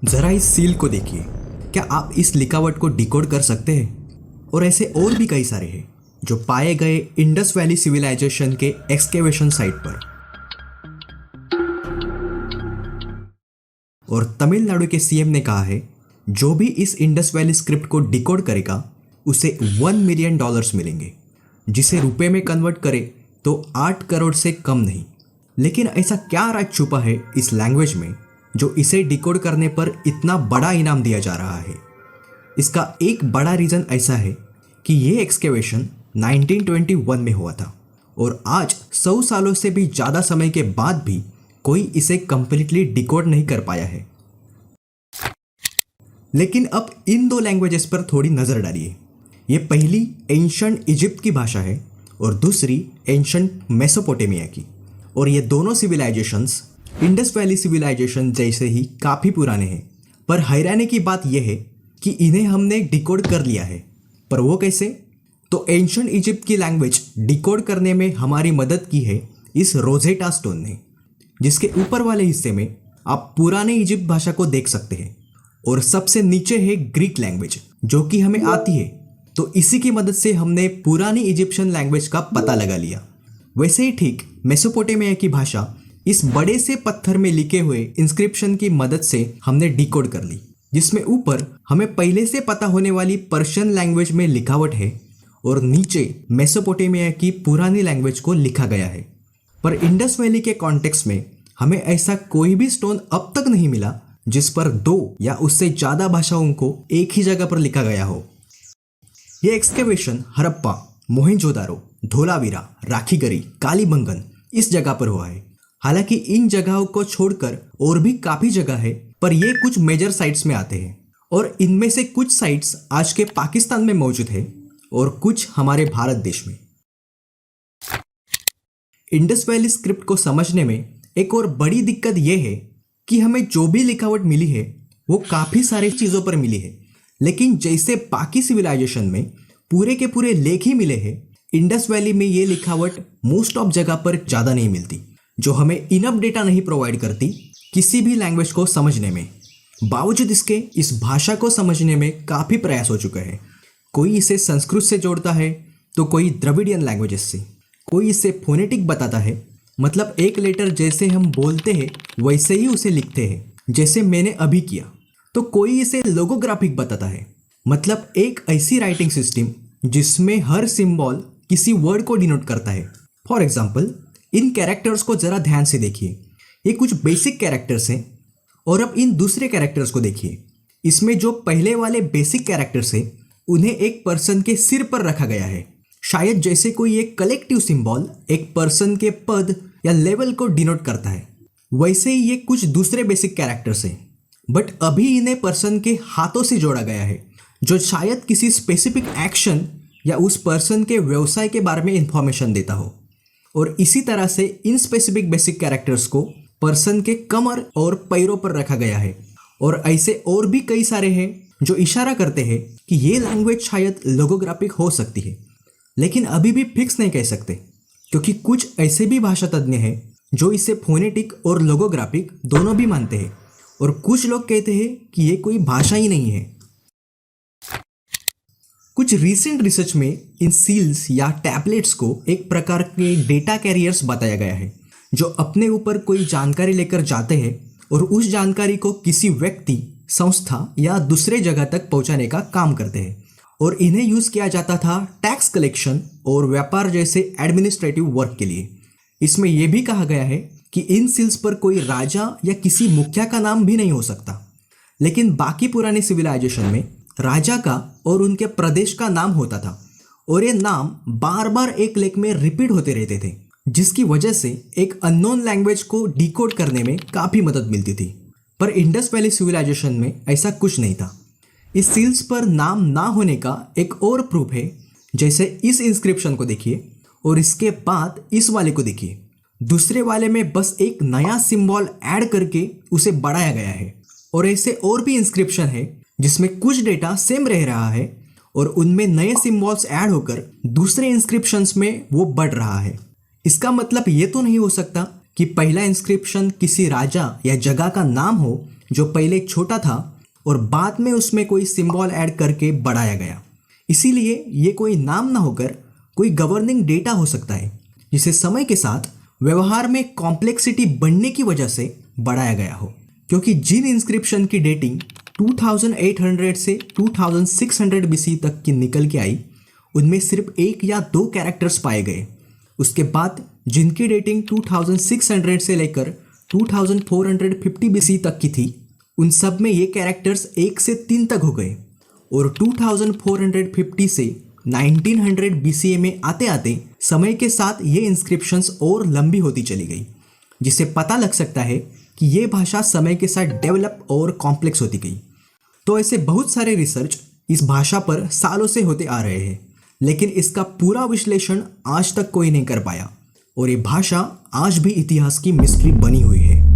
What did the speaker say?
जरा इस सील को देखिए। क्या आप इस लिखावट को डिकोड कर सकते हैं? और ऐसे और भी कई सारे हैं जो पाए गए इंडस वैली सिविलाइजेशन के एक्सकेवेशन साइट पर। और तमिलनाडु के सीएम ने कहा है जो भी इस इंडस वैली स्क्रिप्ट को डिकोड करेगा उसे $1 मिलियन मिलेंगे, जिसे रुपए में कन्वर्ट करे तो 8 करोड़ से कम नहीं। लेकिन ऐसा क्या राज छुपा है इस लैंग्वेज में जो इसे डिकोड करने पर इतना बड़ा इनाम दिया जा रहा है? इसका एक बड़ा रीज़न ऐसा है कि ये एक्सकेवेशन 1921 में हुआ था और आज 100 सालों से भी ज़्यादा समय के बाद भी कोई इसे कंप्लीटली डिकोड नहीं कर पाया है। लेकिन अब इन दो लैंग्वेजेस पर थोड़ी नज़र डालिए। ये पहली एंशंट इजिप्ट की भाषा है और दूसरी एंशंट मेसोपोटामिया की। और ये दोनों सिविलाइजेशंस इंडस वैली सिविलाइजेशन जैसे ही काफ़ी पुराने हैं। पर हैरानी की बात यह है कि इन्हें हमने डिकोड कर लिया है। पर वो कैसे? तो एंशंट इजिप्ट की लैंग्वेज डिकोड करने में हमारी मदद की है इस रोजेटा स्टोन ने, जिसके ऊपर वाले हिस्से में आप पुराने इजिप्ट भाषा को देख सकते हैं। और सबसे नीचे है ग्रीक लैंग्वेज जो कि हमें आती है। तो इसी की मदद से हमने पुरानी इजिप्शियन लैंग्वेज का पता लगा लिया। वैसे ही ठीक मेसोपोटामिया की भाषा इस बड़े से पत्थर में लिखे हुए इंस्क्रिप्शन की मदद से हमने डिकोड कर ली, जिसमें ऊपर हमें पहले से पता होने वाली पर्शियन लैंग्वेज में लिखावट है और नीचे मेसोपोटामिया की पुरानी लैंग्वेज को लिखा गया है। पर इंडस वैली के कॉन्टेक्स्ट में हमें ऐसा कोई भी स्टोन अब तक नहीं मिला जिस पर 2 या उससे ज़्यादा भाषाओं को एक ही जगह पर लिखा गया हो। यह एक्सकेवेशन हड़प्पा, मोहेंजोदारो, धोलावीरा, राखीगढ़ी, कालीबंगन इस जगह पर हुआ है। हालांकि इन जगहों को छोड़कर और भी काफ़ी जगह है, पर ये कुछ मेजर साइट्स में आते हैं और इनमें से कुछ साइट्स आज के पाकिस्तान में मौजूद है और कुछ हमारे भारत देश में। इंडस वैली स्क्रिप्ट को समझने में एक और बड़ी दिक्कत यह है कि हमें जो भी लिखावट मिली है वो काफ़ी सारी चीज़ों पर मिली है, लेकिन जैसे बाकी सिविलाइजेशन में पूरे के पूरे लेख ही मिले हैं, इंडस वैली में ये लिखावट मोस्ट ऑफ जगह पर ज़्यादा नहीं मिलती, जो हमें इनफ डेटा नहीं प्रोवाइड करती किसी भी लैंग्वेज को समझने में। बावजूद इसके इस भाषा को समझने में काफ़ी प्रयास हो चुका है। कोई इसे संस्कृत से जोड़ता है तो कोई द्रविडियन लैंग्वेजेस से, कोई इसे फोनेटिक बताता है, मतलब एक लेटर जैसे हम बोलते हैं वैसे ही उसे लिखते हैं, जैसे मैंने अभी किया। तो कोई इसे लोगोग्राफिक बताता है, मतलब एक ऐसी राइटिंग सिस्टम जिसमें हर सिंबल किसी वर्ड को डिनोट करता है। फॉर एग्जाम्पल, इन कैरेक्टर्स को ज़रा ध्यान से देखिए। ये कुछ बेसिक कैरेक्टर्स हैं और अब इन दूसरे कैरेक्टर्स को देखिए। इसमें जो पहले वाले बेसिक कैरेक्टर्स हैं उन्हें एक पर्सन के सिर पर रखा गया है, शायद जैसे कोई एक कलेक्टिव सिंबल एक पर्सन के पद या लेवल को डिनोट करता है। वैसे ही ये कुछ दूसरे बेसिक कैरेक्टर्स हैं, बट अभी इन्हें पर्सन के हाथों से जोड़ा गया है, जो शायद किसी स्पेसिफिक एक्शन या उस पर्सन के व्यवसाय के बारे में इंफॉर्मेशन देता हो। और इसी तरह से इन स्पेसिफिक बेसिक कैरेक्टर्स को पर्सन के कमर और पैरों पर रखा गया है। और ऐसे और भी कई सारे हैं जो इशारा करते हैं कि ये लैंग्वेज शायद लोगोग्राफिक हो सकती है, लेकिन अभी भी फिक्स नहीं कह सकते, क्योंकि कुछ ऐसे भी भाषा तज्ञ हैं जो इसे फोनेटिक और लोगोग्राफिक दोनों भी मानते हैं, और कुछ लोग कहते हैं कि ये कोई भाषा ही नहीं है। कुछ रीसेंट रिसर्च में इन सील्स या टैबलेट्स को एक प्रकार के डेटा कैरियर्स बताया गया है, जो अपने ऊपर कोई जानकारी लेकर जाते हैं और उस जानकारी को किसी व्यक्ति, संस्था या दूसरे जगह तक पहुंचाने का काम करते हैं। और इन्हें यूज़ किया जाता था टैक्स कलेक्शन और व्यापार जैसे एडमिनिस्ट्रेटिव वर्क के लिए। इसमें यह भी कहा गया है कि इन सील्स पर कोई राजा या किसी मुखिया का नाम भी नहीं हो सकता, लेकिन बाकी पुराने सिविलाइजेशन में राजा का और उनके प्रदेश का नाम होता था और ये नाम बार बार एक लेख में रिपीट होते रहते थे, जिसकी वजह से एक अननोन लैंग्वेज को डिकोड करने में काफ़ी मदद मिलती थी। पर इंडस वैली सिविलाइजेशन में ऐसा कुछ नहीं था। इस सील्स पर नाम ना होने का एक और प्रूफ है, जैसे इस इंस्क्रिप्शन को देखिए और इसके बाद इस वाले को देखिए। दूसरे वाले में बस एक नया सिंबल ऐड करके उसे बढ़ाया गया है, और ऐसे और भी इंस्क्रिप्शन है जिसमें कुछ डेटा सेम रह रहा है और उनमें नए सिंबल्स ऐड होकर दूसरे इंस्क्रिप्शंस में वो बढ़ रहा है। इसका मतलब ये तो नहीं हो सकता कि पहला इंस्क्रिप्शन किसी राजा या जगह का नाम हो जो पहले छोटा था और बाद में उसमें कोई सिंबल ऐड करके बढ़ाया गया। इसीलिए ये कोई नाम ना होकर कोई गवर्निंग डेटा हो सकता है, जिसे समय के साथ व्यवहार में कॉम्प्लेक्सिटी बढ़ने की वजह से बढ़ाया गया हो। क्योंकि जिन इंस्क्रिप्शन की डेटिंग 2800 से 2600 बीसी तक की निकल के आई, उनमें सिर्फ 1 या 2 कैरेक्टर्स पाए गए। उसके बाद जिनकी डेटिंग 2600 से लेकर 2450 बीसी तक की थी, उन सब में ये कैरेक्टर्स 1 से 3 तक हो गए। और 2450 से 1900 बीसीए में आते आते समय के साथ ये इंस्क्रिप्शंस और लंबी होती चली गई, जिससे पता लग सकता है कि ये भाषा समय के साथ डेवलप और कॉम्प्लेक्स होती गई। तो ऐसे बहुत सारे रिसर्च इस भाषा पर सालों से होते आ रहे हैं, लेकिन इसका पूरा विश्लेषण आज तक कोई नहीं कर पाया और ये भाषा आज भी इतिहास की मिस्ट्री बनी हुई है।